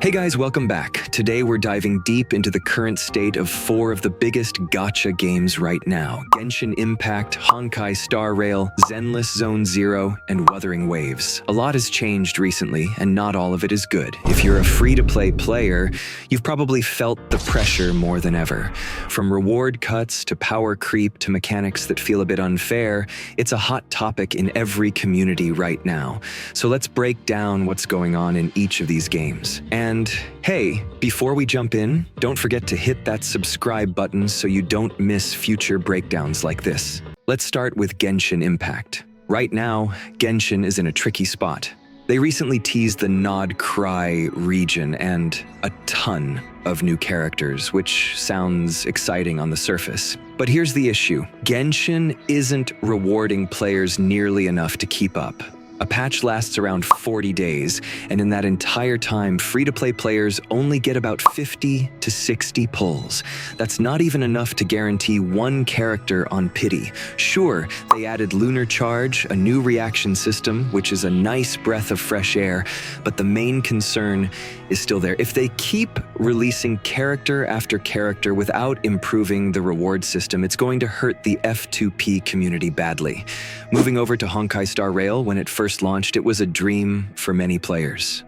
Hey guys, welcome back. Today we're diving deep into the current state of four of the biggest gacha games right now: Genshin Impact, Honkai Star Rail, Zenless Zone Zero, and Wuthering Waves. A lot has changed recently, and not all of it is good. If you're a free-to-play player, you've probably felt the pressure more than ever. From reward cuts to power creep to mechanics that feel a bit unfair, it's a hot topic in every community right now. So let's break down what's going on in each of these games. And hey, before we jump in, don't forget to hit that subscribe button so you don't miss future breakdowns like this. Let's start with Genshin Impact. Right now, Genshin is in a tricky spot. They recently teased the Nod Cry region and a ton of new characters, which sounds exciting on the surface. But here's the issue. Genshin isn't rewarding players nearly enough to keep up. A patch lasts around 40 days, and in that entire time, free-to-play players only get about 50 to 60 pulls. That's not even enough to guarantee one character on pity. Sure, they added Lunar Charge, a new reaction system, which is a nice breath of fresh air, but the main concern is still there. If they keep releasing character after character without improving the reward system, it's going to hurt the F2P community badly. Moving over to Honkai Star Rail, when it first launched, it was a dream for many players.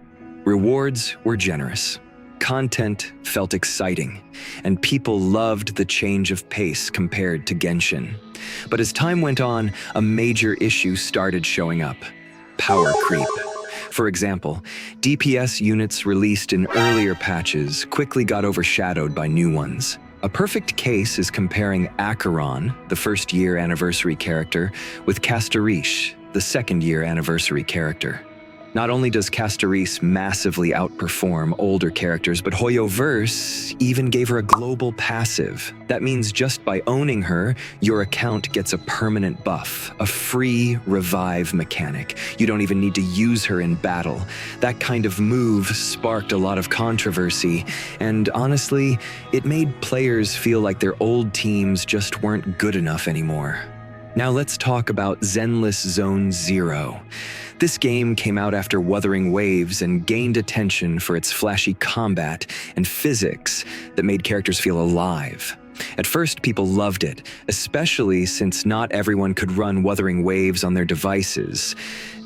Rewards were generous. Content felt exciting, and people loved the change of pace compared to Genshin. But as time went on, a major issue started showing up: power creep. For example, DPS units released in earlier patches quickly got overshadowed by new ones. A perfect case is comparing Acheron, the first-year anniversary character, with Castorice, the second-year anniversary character. Not only does Castorice massively outperform older characters, but hoyoverse even gave her a global passive. That means just by owning her, your account gets a permanent buff, a free revive mechanic. You don't even need to use her in battle. That kind of move sparked a lot of controversy, and honestly, it made players feel like their old teams just weren't good enough anymore. Now let's talk about Zenless Zone Zero. This game came out after Wuthering Waves and gained attention for its flashy combat and physics that made characters feel alive. At first, people loved it, especially since not everyone could run Wuthering Waves on their devices.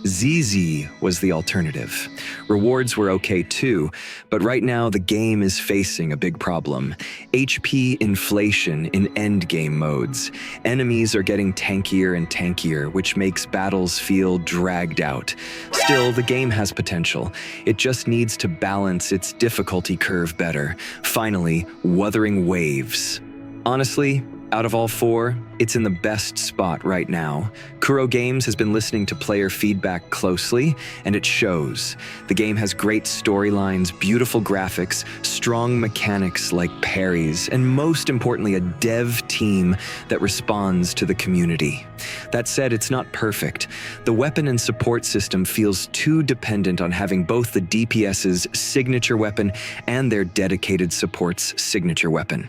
ZZZ was the alternative. Rewards were okay too, but right now the game is facing a big problem: HP inflation in endgame modes. Enemies are getting tankier and tankier, which makes battles feel dragged out. Still, the game has potential. It just needs to balance its difficulty curve better. Finally, Wuthering Waves. Honestly, out of all four, it's in the best spot right now. Kuro Games has been listening to player feedback closely, and it shows. The game has great storylines, beautiful graphics, strong mechanics like parries, and most importantly, a dev team that responds to the community. That said, it's not perfect. The weapon and support system feels too dependent on having both the DPS's signature weapon and their dedicated support's signature weapon.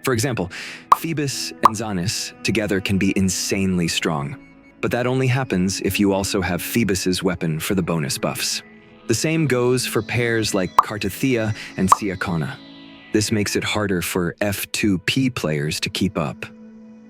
For example, Phoebus and Zanis together can be insanely strong, but that only happens if you also have Phoebus's weapon for the bonus buffs. The same goes for pairs like Kartathea and Siakana. This makes it harder for F2P players to keep up.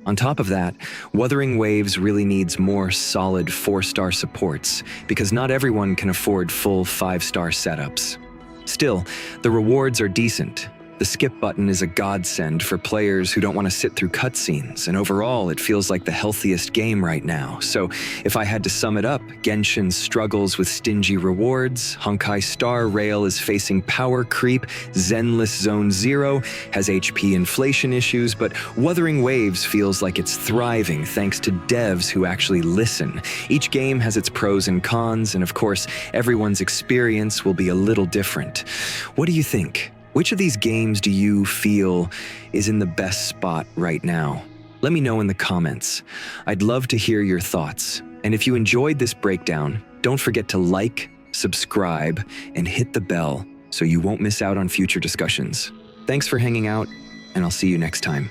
On top of that, Wuthering Waves really needs more solid 4-star supports, because not everyone can afford full 5-star setups. Still, the rewards are decent. The skip button is a godsend for players who don't want to sit through cutscenes, and overall it feels like the healthiest game right now. So if I had to sum it up, Genshin struggles with stingy rewards, Honkai Star Rail is facing power creep, Zenless Zone Zero has HP inflation issues, but Wuthering Waves feels like it's thriving thanks to devs who actually listen. Each game has its pros and cons, and of course, everyone's experience will be a little different. What do you think? Which of these games do you feel is in the best spot right now? Let me know in the comments. I'd love to hear your thoughts. And if you enjoyed this breakdown, don't forget to like, subscribe, and hit the bell so you won't miss out on future discussions. Thanks for hanging out, and I'll see you next time.